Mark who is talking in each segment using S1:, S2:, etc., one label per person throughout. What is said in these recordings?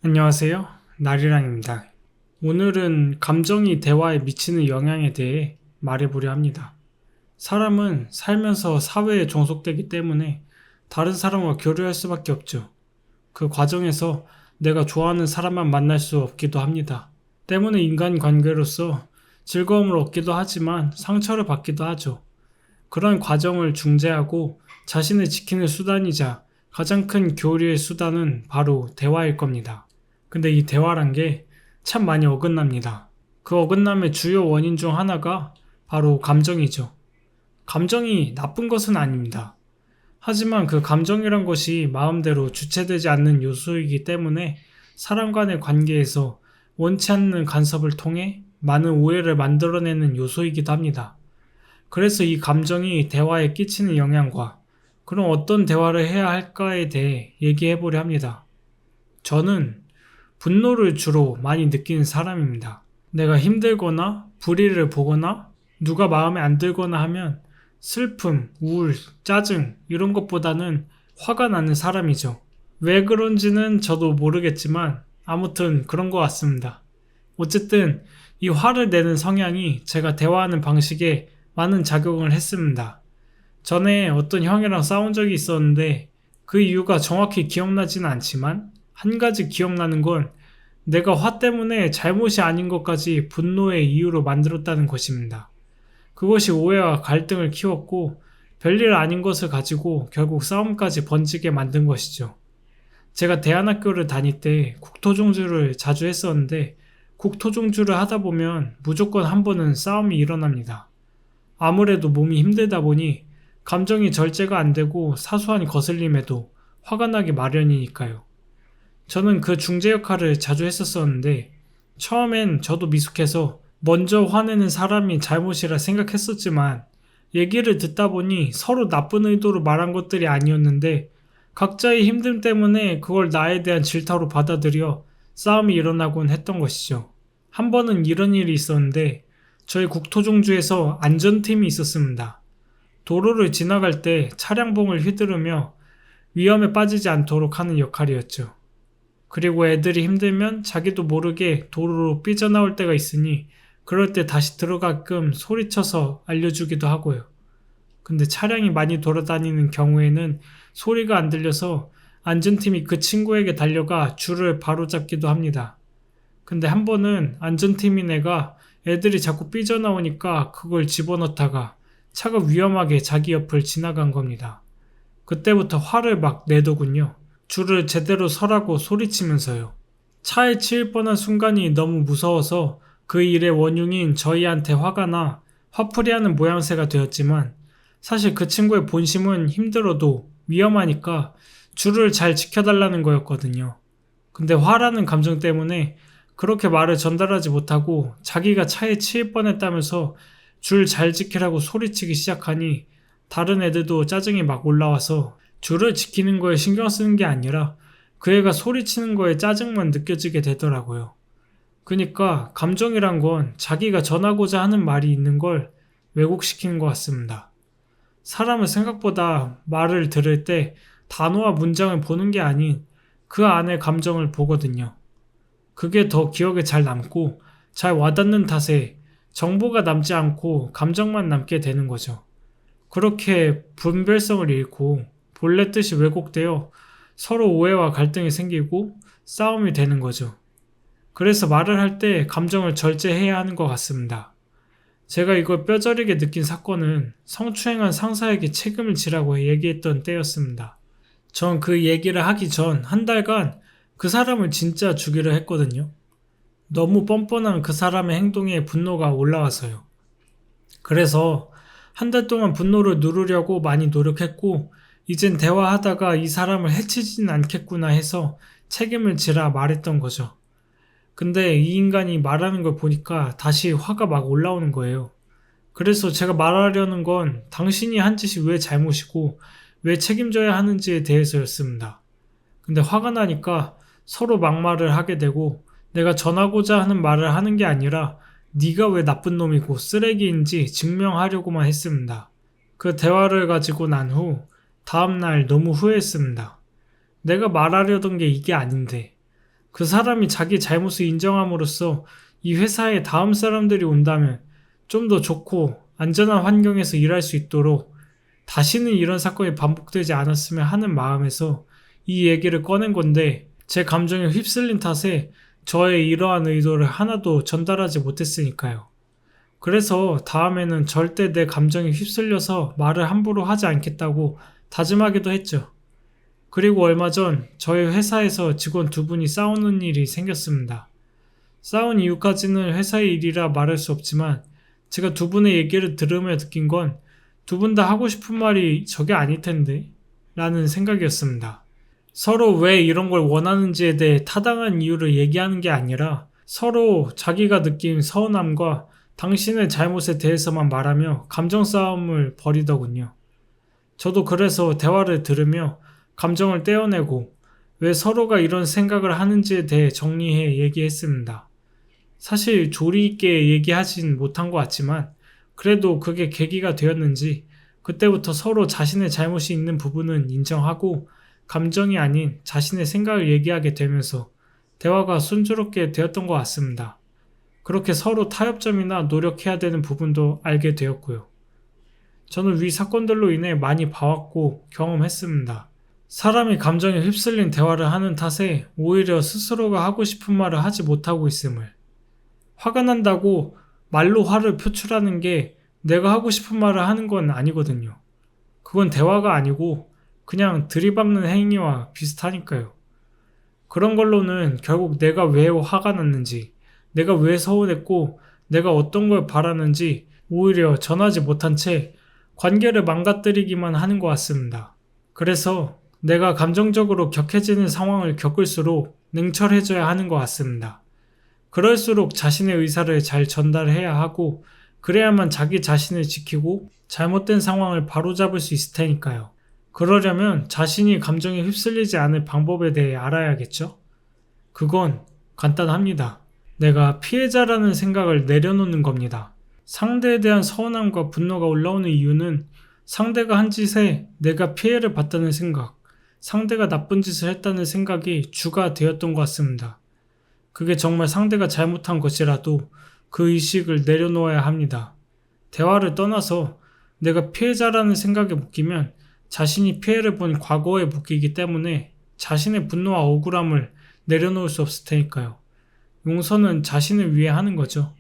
S1: 안녕하세요. 나리랑입니다. 오늘은 감정이 대화에 미치는 영향에 대해 말해보려 합니다. 사람은 살면서 사회에 종속되기 때문에 다른 사람과 교류할 수밖에 없죠. 그 과정에서 내가 좋아하는 사람만 만날 수 없기도 합니다. 때문에 인간관계로서 즐거움을 얻기도 하지만 상처를 받기도 하죠. 그런 과정을 중재하고 자신을 지키는 수단이자 가장 큰 교류의 수단은 바로 대화일 겁니다. 근데 이 대화란 게 참 많이 어긋납니다. 그 어긋남의 주요 원인 중 하나가 바로 감정이죠. 감정이 나쁜 것은 아닙니다. 하지만 그 감정이란 것이 마음대로 주체되지 않는 요소이기 때문에 사람 간의 관계에서 원치 않는 간섭을 통해 많은 오해를 만들어내는 요소이기도 합니다. 그래서 이 감정이 대화에 끼치는 영향과 그럼 어떤 대화를 해야 할까에 대해 얘기해 보려 합니다. 저는 분노를 주로 많이 느끼는 사람입니다. 내가 힘들거나 불의를 보거나 누가 마음에 안 들거나 하면 슬픔, 우울, 짜증 이런 것보다는 화가 나는 사람이죠. 왜 그런지는 저도 모르겠지만 아무튼 그런 것 같습니다. 어쨌든 이 화를 내는 성향이 제가 대화하는 방식에 많은 작용을 했습니다. 전에 어떤 형이랑 싸운 적이 있었는데 그 이유가 정확히 기억나지는 않지만 한 가지 기억나는 건 내가 화 때문에 잘못이 아닌 것까지 분노의 이유로 만들었다는 것입니다. 그것이 오해와 갈등을 키웠고 별일 아닌 것을 가지고 결국 싸움까지 번지게 만든 것이죠. 제가 대안학교를 다닐 때 국토종주를 자주 했었는데 국토종주를 하다 보면 무조건 한 번은 싸움이 일어납니다. 아무래도 몸이 힘들다 보니 감정이 절제가 안 되고 사소한 거슬림에도 화가 나기 마련이니까요. 저는 그 중재 역할을 자주 했었었는데 처음엔 저도 미숙해서 먼저 화내는 사람이 잘못이라 생각했었지만 얘기를 듣다 보니 서로 나쁜 의도로 말한 것들이 아니었는데 각자의 힘듦 때문에 그걸 나에 대한 질타로 받아들여 싸움이 일어나곤 했던 것이죠. 한 번은 이런 일이 있었는데 저희 국토종주에서 안전팀이 있었습니다. 도로를 지나갈 때 차량봉을 휘두르며 위험에 빠지지 않도록 하는 역할이었죠. 그리고 애들이 힘들면 자기도 모르게 도로로 삐져나올 때가 있으니 그럴 때 다시 들어가끔 소리쳐서 알려주기도 하고요. 근데 차량이 많이 돌아다니는 경우에는 소리가 안 들려서 안전팀이 그 친구에게 달려가 줄을 바로잡기도 합니다. 근데 한 번은 안전팀인 애가 애들이 자꾸 삐져나오니까 그걸 집어넣다가 차가 위험하게 자기 옆을 지나간 겁니다. 그때부터 화를 막 내더군요. 줄을 제대로 서라고 소리치면서요. 차에 치일 뻔한 순간이 너무 무서워서 그 일의 원흉인 저희한테 화가 나 화풀이하는 모양새가 되었지만 사실 그 친구의 본심은 힘들어도 위험하니까 줄을 잘 지켜달라는 거였거든요. 근데 화라는 감정 때문에 그렇게 말을 전달하지 못하고 자기가 차에 치일 뻔했다면서 줄 잘 지키라고 소리치기 시작하니 다른 애들도 짜증이 막 올라와서 줄을 지키는 거에 신경 쓰는 게 아니라 그 애가 소리치는 거에 짜증만 느껴지게 되더라고요. 그러니까 감정이란 건 자기가 전하고자 하는 말이 있는 걸 왜곡시키는 것 같습니다. 사람은 생각보다 말을 들을 때 단어와 문장을 보는 게 아닌 그 안의 감정을 보거든요. 그게 더 기억에 잘 남고 잘 와닿는 탓에 정보가 남지 않고 감정만 남게 되는 거죠. 그렇게 분별성을 잃고 본래 뜻이 왜곡되어 서로 오해와 갈등이 생기고 싸움이 되는 거죠. 그래서 말을 할 때 감정을 절제해야 하는 것 같습니다. 제가 이걸 뼈저리게 느낀 사건은 성추행한 상사에게 책임을 지라고 얘기했던 때였습니다. 전 그 얘기를 하기 전 한 달간 그 사람을 진짜 죽이려 했거든요. 너무 뻔뻔한 그 사람의 행동에 분노가 올라와서요. 그래서 한 달 동안 분노를 누르려고 많이 노력했고 이젠 대화하다가 이 사람을 해치진 않겠구나 해서 책임을 지라 말했던 거죠. 근데 이 인간이 말하는 걸 보니까 다시 화가 막 올라오는 거예요. 그래서 제가 말하려는 건 당신이 한 짓이 왜 잘못이고 왜 책임져야 하는지에 대해서였습니다. 근데 화가 나니까 서로 막말을 하게 되고 내가 전하고자 하는 말을 하는 게 아니라 네가 왜 나쁜 놈이고 쓰레기인지 증명하려고만 했습니다. 그 대화를 가지고 난 후 다음날 너무 후회했습니다. 내가 말하려던 게 이게 아닌데 그 사람이 자기 잘못을 인정함으로써 이 회사에 다음 사람들이 온다면 좀 더 좋고 안전한 환경에서 일할 수 있도록 다시는 이런 사건이 반복되지 않았으면 하는 마음에서 이 얘기를 꺼낸 건데, 제 감정에 휩쓸린 탓에 저의 이러한 의도를 하나도 전달하지 못했으니까요. 그래서 다음에는 절대 내 감정에 휩쓸려서 말을 함부로 하지 않겠다고 다짐하기도 했죠. 그리고 얼마 전 저희 회사에서 직원 두 분이 싸우는 일이 생겼습니다. 싸운 이유까지는 회사의 일이라 말할 수 없지만, 제가 두 분의 얘기를 들으며 느낀 건 두 분 다 하고 싶은 말이 저게 아닐 텐데 라는 생각이었습니다. 서로 왜 이런 걸 원하는지에 대해 타당한 이유를 얘기하는 게 아니라 서로 자기가 느낀 서운함과 당신의 잘못에 대해서만 말하며 감정 싸움을 벌이더군요. 저도 그래서 대화를 들으며 감정을 떼어내고 왜 서로가 이런 생각을 하는지에 대해 정리해 얘기했습니다. 사실 조리 있게 얘기하진 못한 것 같지만 그래도 그게 계기가 되었는지 그때부터 서로 자신의 잘못이 있는 부분은 인정하고 감정이 아닌 자신의 생각을 얘기하게 되면서 대화가 순조롭게 되었던 것 같습니다. 그렇게 서로 타협점이나 노력해야 되는 부분도 알게 되었고요. 저는 위 사건들로 인해 많이 봐왔고 경험했습니다. 사람이 감정에 휩쓸린 대화를 하는 탓에 오히려 스스로가 하고 싶은 말을 하지 못하고 있음을. 화가 난다고 말로 화를 표출하는 게 내가 하고 싶은 말을 하는 건 아니거든요. 그건 대화가 아니고 그냥 들이박는 행위와 비슷하니까요. 그런 걸로는 결국 내가 왜 화가 났는지, 내가 왜 서운했고, 내가 어떤 걸 바라는지 오히려 전하지 못한 채 관계를 망가뜨리기만 하는 것 같습니다. 그래서 내가 감정적으로 격해지는 상황을 겪을수록 냉철해져야 하는 것 같습니다. 그럴수록 자신의 의사를 잘 전달해야 하고 그래야만 자기 자신을 지키고 잘못된 상황을 바로잡을 수 있을 테니까요. 그러려면 자신이 감정에 휩쓸리지 않을 방법에 대해 알아야겠죠? 그건 간단합니다. 내가 피해자라는 생각을 내려놓는 겁니다. 상대에 대한 서운함과 분노가 올라오는 이유는 상대가 한 짓에 내가 피해를 봤다는 생각, 상대가 나쁜 짓을 했다는 생각이 주가 되었던 것 같습니다. 그게 정말 상대가 잘못한 것이라도 그 의식을 내려놓아야 합니다. 대화를 떠나서 내가 피해자라는 생각에 묶이면 자신이 피해를 본 과거에 묶이기 때문에 자신의 분노와 억울함을 내려놓을 수 없을 테니까요. 용서는 자신을 위해 하는 거죠.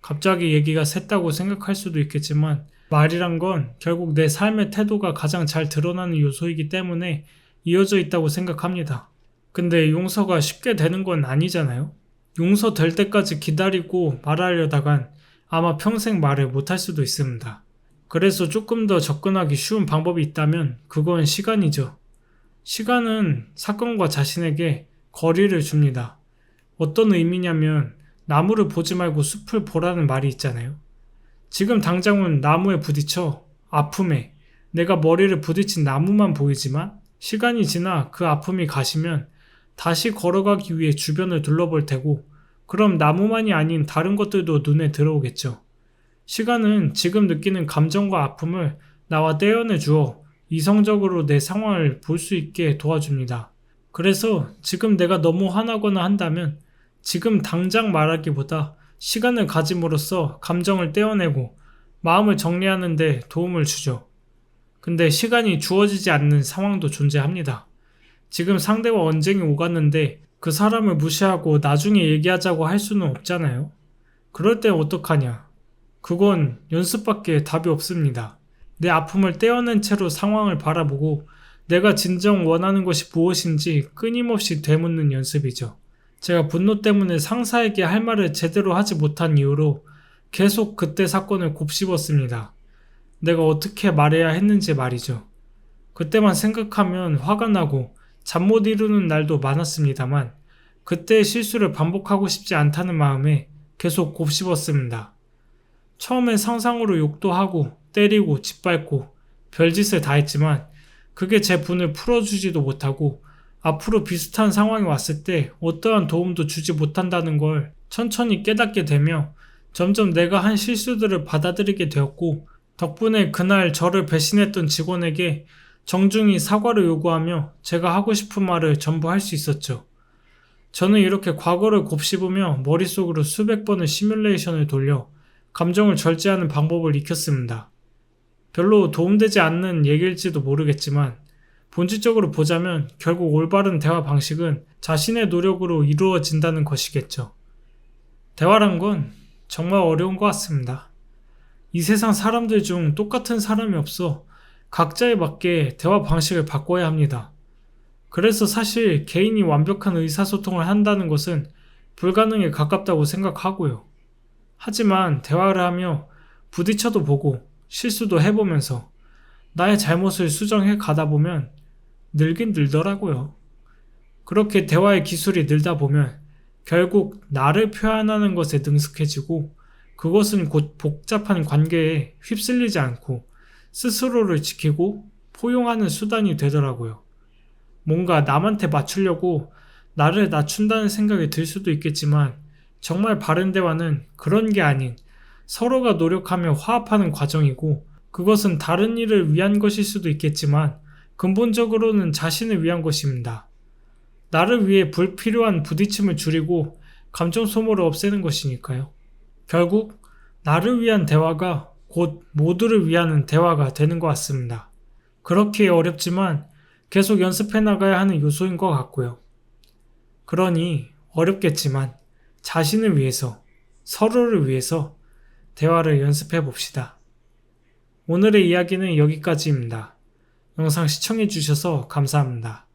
S1: 갑자기 얘기가 샜다고 생각할 수도 있겠지만 말이란 건 결국 내 삶의 태도가 가장 잘 드러나는 요소이기 때문에 이어져 있다고 생각합니다. 근데 용서가 쉽게 되는 건 아니잖아요. 용서될 때까지 기다리고 말하려다간 아마 평생 말을 못할 수도 있습니다. 그래서 조금 더 접근하기 쉬운 방법이 있다면 그건 시간이죠. 시간은 사건과 자신에게 거리를 줍니다. 어떤 의미냐면 나무를 보지 말고 숲을 보라는 말이 있잖아요. 지금 당장은 나무에 부딪혀 아픔에 내가 머리를 부딪힌 나무만 보이지만 시간이 지나 그 아픔이 가시면 다시 걸어가기 위해 주변을 둘러볼 테고 그럼 나무만이 아닌 다른 것들도 눈에 들어오겠죠. 시간은 지금 느끼는 감정과 아픔을 나와 떼어내 주어 이성적으로 내 상황을 볼 수 있게 도와줍니다. 그래서 지금 내가 너무 화나거나 한다면 지금 당장 말하기보다 시간을 가짐으로써 감정을 떼어내고 마음을 정리하는 데 도움을 주죠. 근데 시간이 주어지지 않는 상황도 존재합니다. 지금 상대와 언쟁이 오갔는데 그 사람을 무시하고 나중에 얘기하자고 할 수는 없잖아요. 그럴 땐 어떡하냐? 그건 연습밖에 답이 없습니다. 내 아픔을 떼어낸 채로 상황을 바라보고 내가 진정 원하는 것이 무엇인지 끊임없이 되묻는 연습이죠. 제가 분노 때문에 상사에게 할 말을 제대로 하지 못한 이유로 계속 그때 사건을 곱씹었습니다. 내가 어떻게 말해야 했는지 말이죠. 그때만 생각하면 화가 나고 잠 못 이루는 날도 많았습니다만 그때의 실수를 반복하고 싶지 않다는 마음에 계속 곱씹었습니다. 처음엔 상상으로 욕도 하고 때리고 짓밟고 별짓을 다 했지만 그게 제 분을 풀어주지도 못하고 앞으로 비슷한 상황이 왔을 때 어떠한 도움도 주지 못한다는 걸 천천히 깨닫게 되며 점점 내가 한 실수들을 받아들이게 되었고 덕분에 그날 저를 배신했던 직원에게 정중히 사과를 요구하며 제가 하고 싶은 말을 전부 할 수 있었죠. 저는 이렇게 과거를 곱씹으며 머릿속으로 수백 번의 시뮬레이션을 돌려 감정을 절제하는 방법을 익혔습니다. 별로 도움되지 않는 얘기일지도 모르겠지만 본질적으로 보자면 결국 올바른 대화 방식은 자신의 노력으로 이루어진다는 것이겠죠. 대화란 건 정말 어려운 것 같습니다. 이 세상 사람들 중 똑같은 사람이 없어 각자에 맞게 대화 방식을 바꿔야 합니다. 그래서 사실 개인이 완벽한 의사소통을 한다는 것은 불가능에 가깝다고 생각하고요. 하지만 대화를 하며 부딪혀도 보고 실수도 해보면서 나의 잘못을 수정해 가다 보면 늘긴 늘더라고요. 그렇게 대화의 기술이 늘다 보면 결국 나를 표현하는 것에 능숙해지고 그것은 곧 복잡한 관계에 휩쓸리지 않고 스스로를 지키고 포용하는 수단이 되더라고요. 뭔가 남한테 맞추려고 나를 낮춘다는 생각이 들 수도 있겠지만 정말 바른 대화는 그런 게 아닌 서로가 노력하며 화합하는 과정이고 그것은 다른 일을 위한 것일 수도 있겠지만 근본적으로는 자신을 위한 것입니다. 나를 위해 불필요한 부딪힘을 줄이고 감정 소모를 없애는 것이니까요. 결국 나를 위한 대화가 곧 모두를 위한 대화가 되는 것 같습니다. 그렇게 어렵지만 계속 연습해 나가야 하는 요소인 것 같고요. 그러니 어렵겠지만 자신을 위해서, 서로를 위해서 대화를 연습해 봅시다. 오늘의 이야기는 여기까지입니다. 영상 시청해 주셔서 감사합니다.